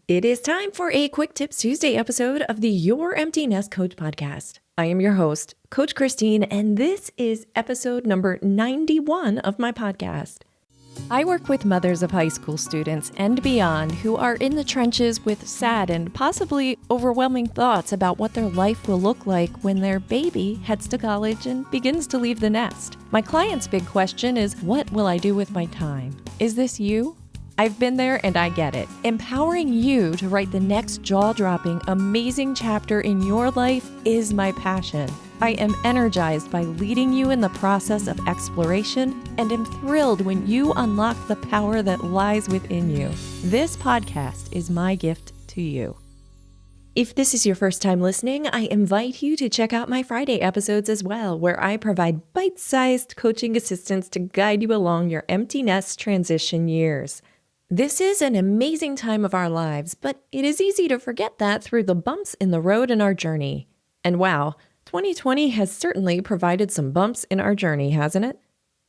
It is time for a Quick Tips Tuesday episode of the Your Empty Nest Coach podcast. I am your host, Coach Christine, and this is episode number 91 of my podcast. I work with mothers of high school students and beyond who are in the trenches with sad and possibly overwhelming thoughts about what their life will look like when their baby heads to college and begins to leave the nest. My client's big question is, what will I do with my time? Is this you? I've been there and I get it. Empowering you to write the next jaw-dropping, amazing chapter in your life is my passion. I am energized by leading you in the process of exploration and am thrilled when you unlock the power that lies within you. This podcast is my gift to you. If this is your first time listening, I invite you to check out my Friday episodes as well, where I provide bite-sized coaching assistance to guide you along your empty nest transition years. This is an amazing time of our lives, but it is easy to forget that through the bumps in the road in our journey. And wow, 2020 has certainly provided some bumps in our journey, hasn't it?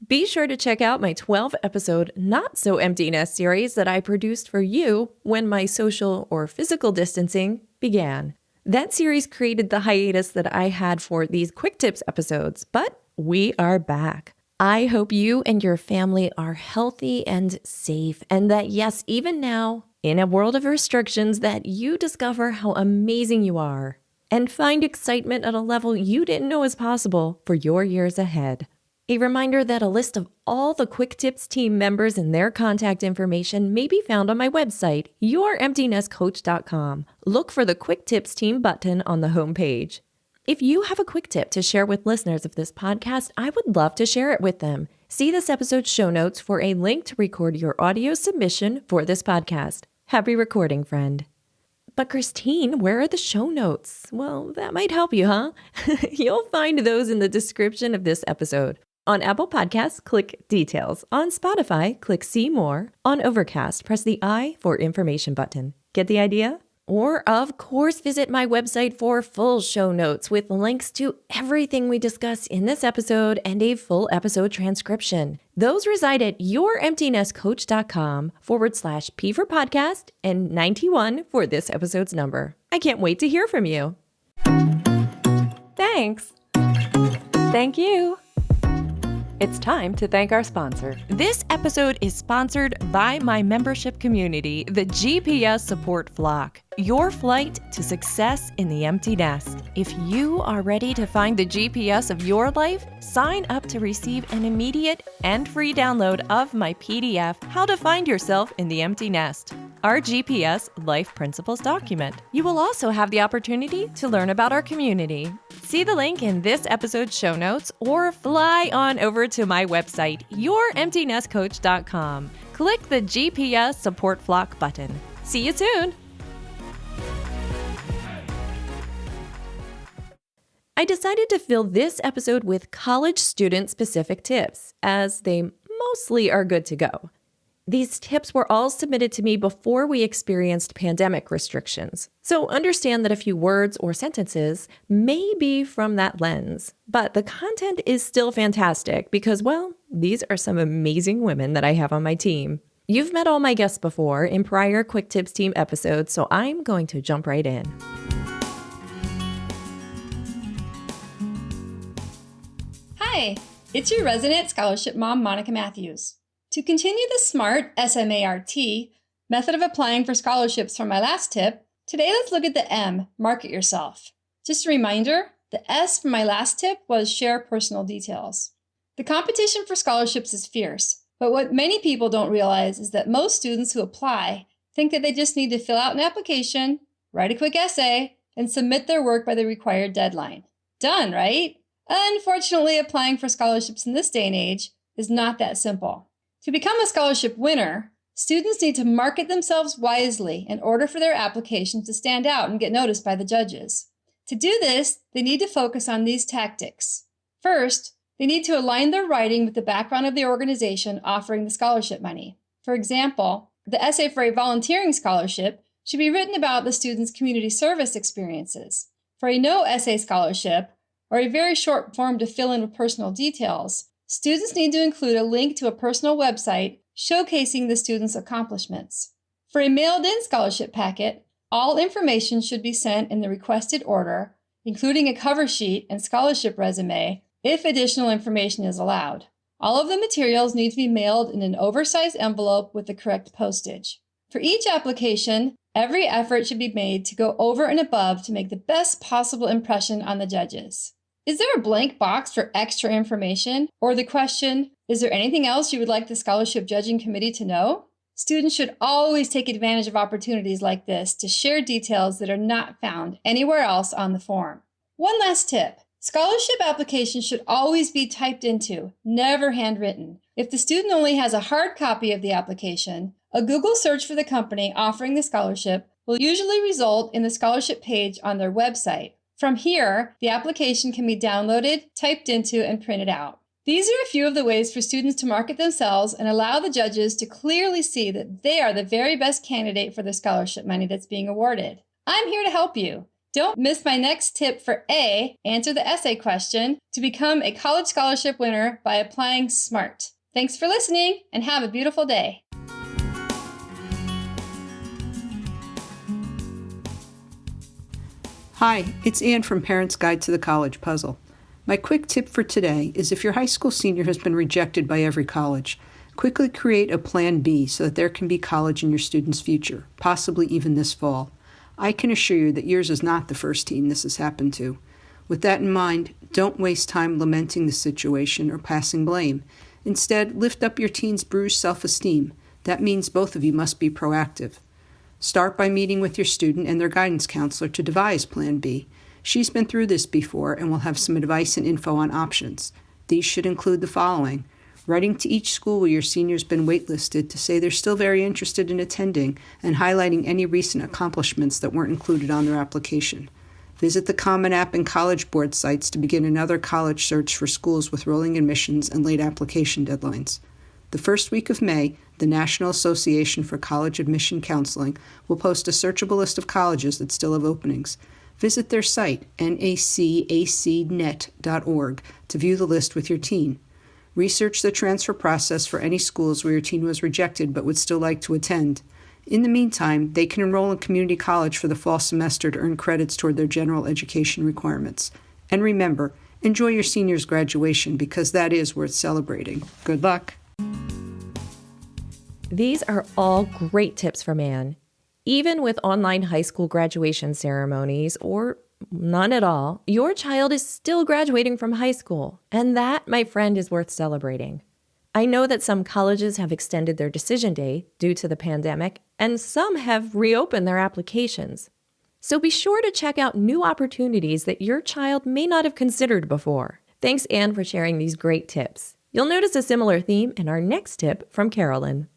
Be sure to check out my 12-episode Not So Empty Nest series that I produced for you when my social or physical distancing began. That series created the hiatus that I had for these quick tips episodes, but we are back. I hope you and your family are healthy and safe, and that yes, even now, in a world of restrictions, that you discover how amazing you are and find excitement at a level you didn't know was possible for your years ahead. A reminder that a list of all the Quick Tips team members and their contact information may be found on my website, youremptynestcoach.com. Look for the Quick Tips team button on the homepage. If you have a quick tip to share with listeners of this podcast, I would love to share it with them. See this episode's show notes for a link to record your audio submission for this podcast. Happy recording, friend. But Christine, where are the show notes? Well, that might help you, huh? You'll find those in the description of this episode. On Apple Podcasts, click Details. On Spotify, click See More. On Overcast, press the I for Information button. Get the idea? Or, of course, visit my website for full show notes with links to everything we discuss in this episode and a full episode transcription. Those reside at youremptynestcoach.com/P for podcast and 91 for this episode's number. I can't wait to hear from you. Thanks. Thank you. It's time to thank our sponsor. This episode is sponsored by my membership community, the GPS Support Flock, your flight to success in the empty nest. If you are ready to find the GPS of your life, sign up to receive an immediate and free download of my PDF, How to Find Yourself in the Empty Nest, our GPS Life Principles document. You will also have the opportunity to learn about our community. See the link in this episode's show notes or fly on over to my website, youremptynestcoach.com. Click the GPS Support Flock button. See you soon! I decided to fill this episode with college student-specific tips, as they mostly are good to go. These tips were all submitted to me before we experienced pandemic restrictions, so understand that a few words or sentences may be from that lens, but the content is still fantastic because, well, these are some amazing women that I have on my team. You've met all my guests before in prior Quick Tips team episodes, so I'm going to jump right in. Hi, it's your resident scholarship mom, Monica Matthews. To continue the SMART, S-M-A-R-T, method of applying for scholarships from my last tip, today let's look at the M, market yourself. Just a reminder, the S from my last tip was share personal details. The competition for scholarships is fierce, but what many people don't realize is that most students who apply think that they just need to fill out an application, write a quick essay, and submit their work by the required deadline. Done, right? Unfortunately, applying for scholarships in this day and age is not that simple. To become a scholarship winner, students need to market themselves wisely in order for their application to stand out and get noticed by the judges. To do this, they need to focus on these tactics. First, they need to align their writing with the background of the organization offering the scholarship money. For example, the essay for a volunteering scholarship should be written about the student's community service experiences. For a no essay scholarship, or a very short form to fill in with personal details, students need to include a link to a personal website showcasing the student's accomplishments. For a mailed-in scholarship packet, all information should be sent in the requested order, including a cover sheet and scholarship resume, if additional information is allowed. All of the materials need to be mailed in an oversized envelope with the correct postage. For each application, every effort should be made to go over and above to make the best possible impression on the judges. Is there a blank box for extra information? Or the question, is there anything else you would like the scholarship judging committee to know? Students should always take advantage of opportunities like this to share details that are not found anywhere else on the form. One last tip. Scholarship applications should always be typed into, never handwritten. If the student only has a hard copy of the application, a Google search for the company offering the scholarship will usually result in the scholarship page on their website. From here, the application can be downloaded, typed into, and printed out. These are a few of the ways for students to market themselves and allow the judges to clearly see that they are the very best candidate for the scholarship money that's being awarded. I'm here to help you. Don't miss my next tip for A, answer the essay question, to become a college scholarship winner by applying SMART. Thanks for listening and have a beautiful day. Hi, it's Ann from Parents Guide to the College Puzzle. My quick tip for today is if your high school senior has been rejected by every college, quickly create a plan B so that there can be college in your student's future, possibly even this fall. I can assure you that yours is not the first teen this has happened to. With that in mind, don't waste time lamenting the situation or passing blame. Instead, lift up your teen's bruised self-esteem. That means both of you must be proactive. Start by meeting with your student and their guidance counselor to devise Plan B. She's been through this before and will have some advice and info on options. These should include the following: writing to each school where your senior's been waitlisted to say they're still very interested in attending and highlighting any recent accomplishments that weren't included on their application. Visit the Common App and College Board sites to begin another college search for schools with rolling admissions and late application deadlines. The first week of May, the National Association for College Admission Counseling will post a searchable list of colleges that still have openings. Visit their site, nacacnet.org, to view the list with your teen. Research the transfer process for any schools where your teen was rejected but would still like to attend. In the meantime, they can enroll in community college for the fall semester to earn credits toward their general education requirements. And remember, enjoy your senior's graduation because that is worth celebrating. Good luck. These are all great tips from Anne. Even with online high school graduation ceremonies, or none at all, your child is still graduating from high school, and that, my friend, is worth celebrating. I know that some colleges have extended their decision day due to the pandemic, and some have reopened their applications. So be sure to check out new opportunities that your child may not have considered before. Thanks, Anne, for sharing these great tips. You'll notice a similar theme in our next tip from Carolyn.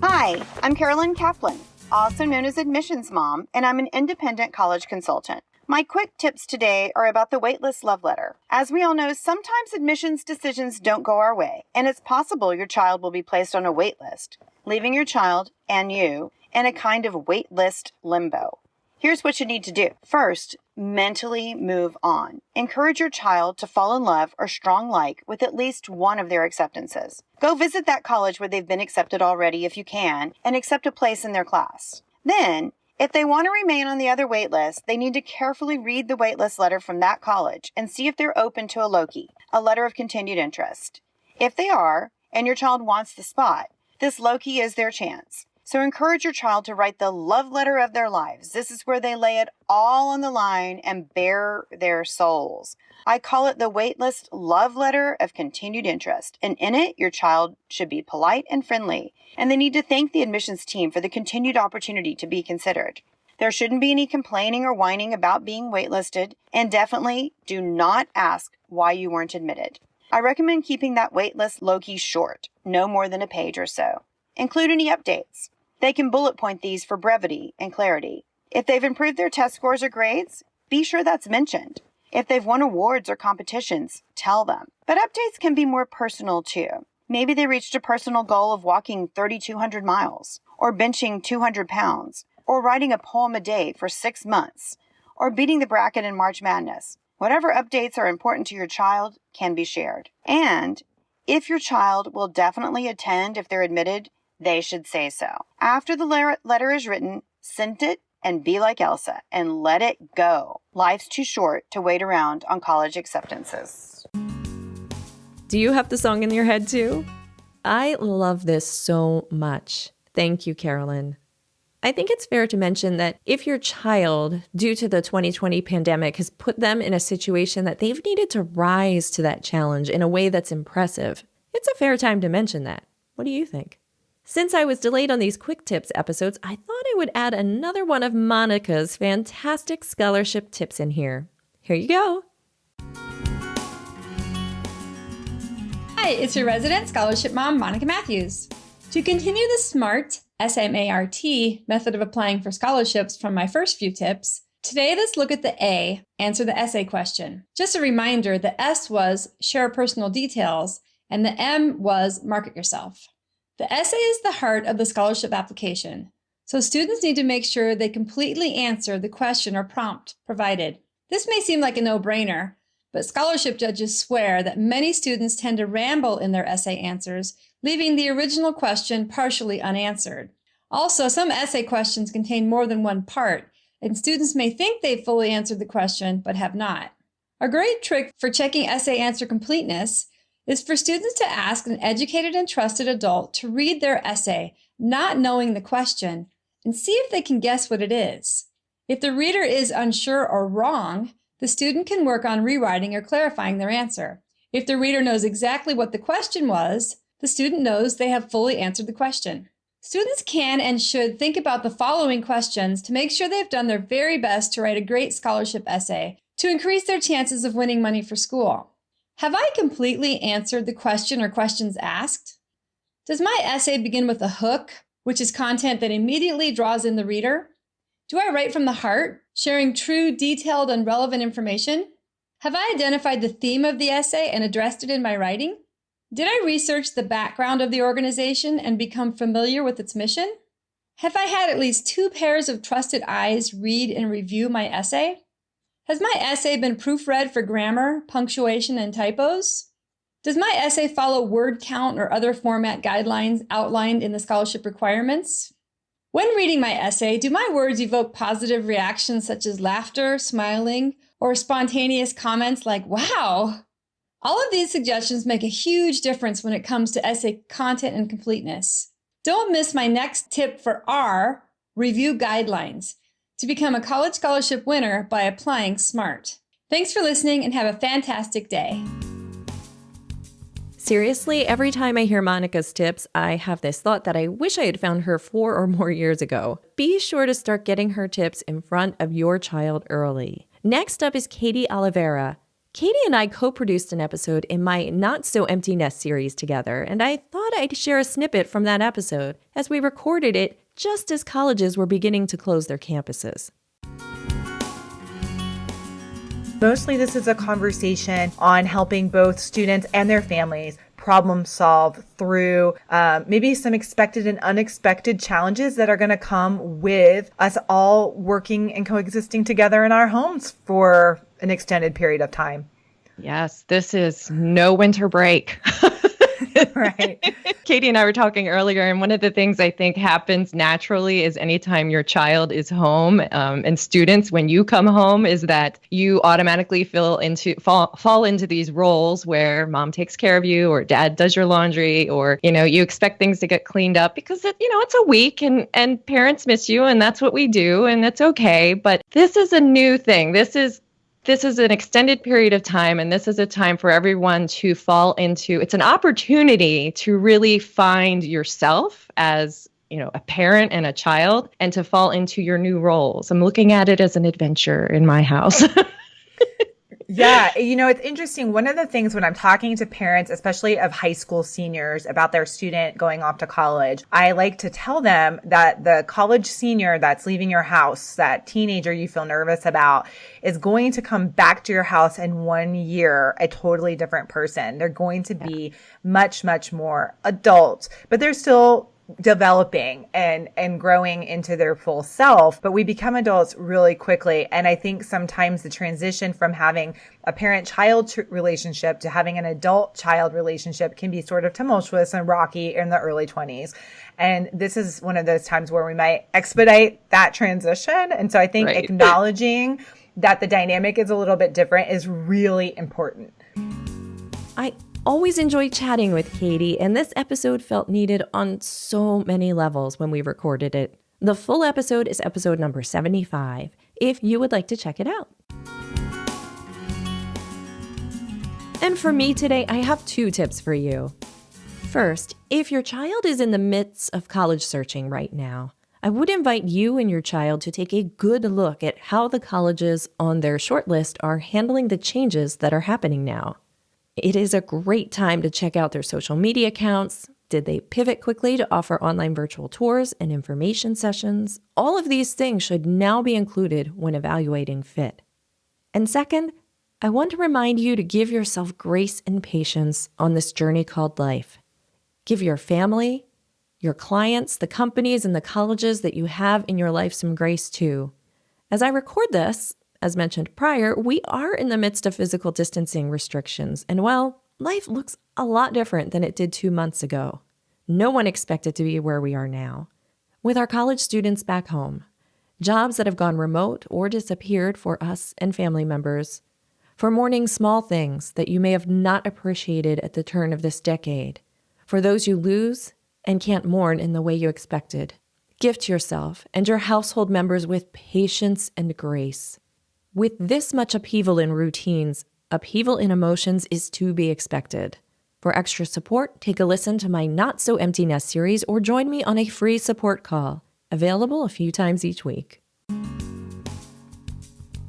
Hi, I'm Carolyn Kaplan, also known as Admissions Mom, and I'm an independent college consultant. My quick tips today are about the Waitlist love letter. As we all know, sometimes admissions decisions don't go our way, and it's possible your child will be placed on a waitlist, leaving your child and you in a kind of waitlist limbo. Here's what you need to do. First, mentally move on. Encourage your child to fall in love or strong like with at least one of their acceptances. Go visit that college where they've been accepted already if you can, and accept a place in their class. Then, if they want to remain on the other waitlist, they need to carefully read the waitlist letter from that college and see if they're open to a LOKI, a letter of continued interest. If they are, and your child wants the spot, this LOKI is their chance. So encourage your child to write the love letter of their lives. This is where they lay it all on the line and bare their souls. I call it the Waitlist love letter of continued interest. And in it, your child should be polite and friendly. And they need to thank the admissions team for the continued opportunity to be considered. There shouldn't be any complaining or whining about being waitlisted. And definitely do not ask why you weren't admitted. I recommend keeping that waitlist LOKI short, no more than a page or so. Include any updates. They can bullet point these for brevity and clarity. If they've improved their test scores or grades, be sure that's mentioned. If they've won awards or competitions, tell them. But updates can be more personal too. Maybe they reached a personal goal of walking 3,200 miles, or benching 200 pounds, or writing a poem a day for 6 months, or beating the bracket in March Madness. Whatever updates are important to your child can be shared. And If your child will definitely attend if they're admitted, they should say so. After the letter is written, send it and be like Elsa and let it go. Life's too short to wait around on college acceptances. Do you have the song in your head too? I love this so much. Thank you, Carolyn. I think it's fair to mention that if your child, due to the 2020 pandemic, has put them in a situation that they've needed to rise to that challenge in a way that's impressive, it's a fair time to mention that. What do you think? Since I was delayed on these quick tips episodes, I thought I would add another one of Monica's fantastic scholarship tips in here. Here you go. Hi, it's your resident scholarship mom, Monica Matthews. To continue the SMART, S-M-A-R-T, method of applying for scholarships from my first few tips, today let's look at the A, answer the essay question. Just a reminder, the S was share personal details, and the M was market yourself. The essay is the heart of the scholarship application, so students need to make sure they completely answer the question or prompt provided. This may seem like a no-brainer, but scholarship judges swear that many students tend to ramble in their essay answers, leaving the original question partially unanswered. Also, some essay questions contain more than one part, and students may think they've fully answered the question, but have not. A great trick for checking essay answer completeness is for students to ask an educated and trusted adult to read their essay, not knowing the question, and see if they can guess what it is. If the reader is unsure or wrong, the student can work on rewriting or clarifying their answer. If the reader knows exactly what the question was, the student knows they have fully answered the question. Students can and should think about the following questions to make sure they've done their very best to write a great scholarship essay to increase their chances of winning money for school. Have I completely answered the question or questions asked? Does my essay begin with a hook, which is content that immediately draws in the reader? Do I write from the heart, sharing true, detailed, and relevant information? Have I identified the theme of the essay and addressed it in my writing? Did I research the background of the organization and become familiar with its mission? Have I had at least 2 pairs of trusted eyes read and review my essay? Has my essay been proofread for grammar, punctuation, and typos? Does my essay follow word count or other format guidelines outlined in the scholarship requirements? When reading my essay, do my words evoke positive reactions such as laughter, smiling, or spontaneous comments like, wow? All of these suggestions make a huge difference when it comes to essay content and completeness. Don't miss my next tip for R, review guidelines, to become a college scholarship winner by applying SMART. Thanks for listening and have a fantastic day. Seriously, every time I hear Monica's tips, I have this thought that I wish I had found her 4 or more years ago. Be sure to start getting her tips in front of your child early. Next up is Katie Oliveira. Katie and I co-produced an episode in my Not So Empty Nest series together, and I thought I'd share a snippet from that episode as we recorded it just as colleges were beginning to close their campuses. Mostly this is a conversation on helping both students and their families problem solve through maybe some expected and unexpected challenges that are going to come with us all working and coexisting together in our homes for an extended period of time. Yes, this is no winter break. Right. Katie and I were talking earlier, and one of the things I think happens naturally is anytime your child is home, and students, when you come home, is that you automatically fall into these roles where mom takes care of you, or dad does your laundry, or you expect things to get cleaned up because it's a week, and parents miss you, and that's what we do, and that's okay. But this is a new thing. This is an extended period of time, and this is a time for everyone to fall into, it's an opportunity to really find yourself as, a parent and a child, and to fall into your new roles. I'm looking at it as an adventure in my house. Yeah, it's interesting. One of the things when I'm talking to parents, especially of high school seniors, about their student going off to college, I like to tell them that the college senior that's leaving your house, that teenager you feel nervous about, is going to come back to your house in 1 year a totally different person. They're going to be much, much more adult, but they're still developing and growing into their full self, but we become adults really quickly. And I think sometimes the transition from having a parent-child relationship to having an adult-child relationship can be sort of tumultuous and rocky in the early 20s. And this is one of those times where we might expedite that transition. And so I think acknowledging that the dynamic is a little bit different is really important. I always enjoy chatting with Katie, and this episode felt needed on so many levels when we recorded it. The full episode is episode number 75, if you would like to check it out. And for me today, I have 2 tips for you. First, if your child is in the midst of college searching right now, I would invite you and your child to take a good look at how the colleges on their shortlist are handling the changes that are happening now. It is a great time to check out their social media accounts. Did they pivot quickly to offer online virtual tours and information sessions? All of these things should now be included when evaluating fit. And second, I want to remind you to give yourself grace and patience on this journey called life. Give your family, your clients, the companies, and the colleges that you have in your life some grace too. As I record this, as mentioned prior, we are in the midst of physical distancing restrictions, and well, life looks a lot different than it did 2 months ago. No one expected to be where we are now. With our college students back home, jobs that have gone remote or disappeared for us and family members, for mourning small things that you may have not appreciated at the turn of this decade, for those you lose and can't mourn in the way you expected. Gift yourself and your household members with patience and grace. With this much upheaval in routines, upheaval in emotions is to be expected. For extra support, take a listen to my Not So Empty Nest series or join me on a free support call, available a few times each week.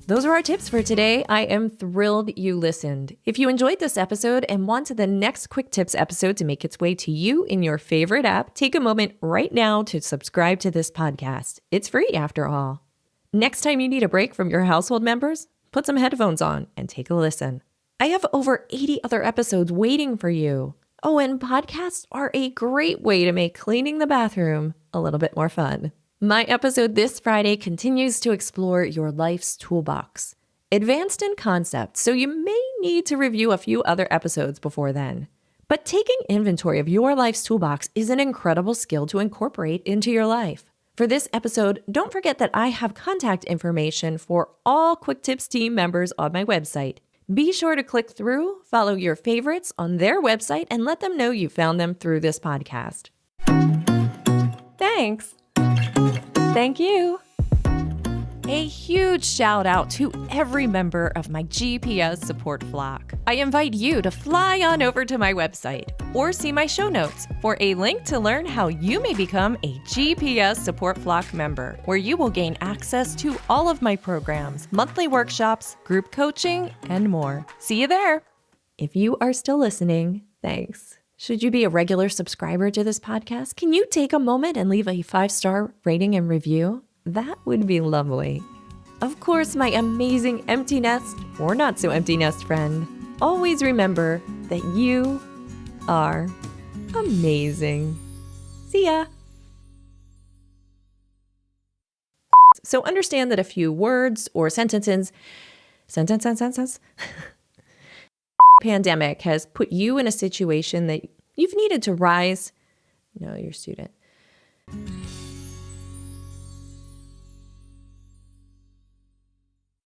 Those are our tips for today. I am thrilled you listened. If you enjoyed this episode and want the next Quick Tips episode to make its way to you in your favorite app, take a moment right now to subscribe to this podcast. It's free after all. Next time you need a break from your household members, put some headphones on and take a listen. I have over 80 other episodes waiting for you. Oh, and podcasts are a great way to make cleaning the bathroom a little bit more fun. My episode this Friday continues to explore your life's toolbox. Advanced in concept, so you may need to review a few other episodes before then. But taking inventory of your life's toolbox is an incredible skill to incorporate into your life. For this episode, don't forget that I have contact information for all Quick Tips team members on my website. Be sure to click through, follow your favorites on their website, and let them know you found them through this podcast. Thanks. Thank you. A huge shout out to every member of my GPS support flock. I invite you to fly on over to my website or see my show notes for a link to learn how you may become a GPS support flock member, where you will gain access to all of my programs, monthly workshops, group coaching, and more. See you there. If you are still listening, thanks. Should you be a regular subscriber to this podcast, can you take a moment and leave a 5-star rating and review? That would be lovely. Of course, my amazing empty nest or not so empty nest friend, always remember that you are amazing. See ya. So understand that a few words or sentences pandemic has put you in a situation that you've needed to rise. No, your student.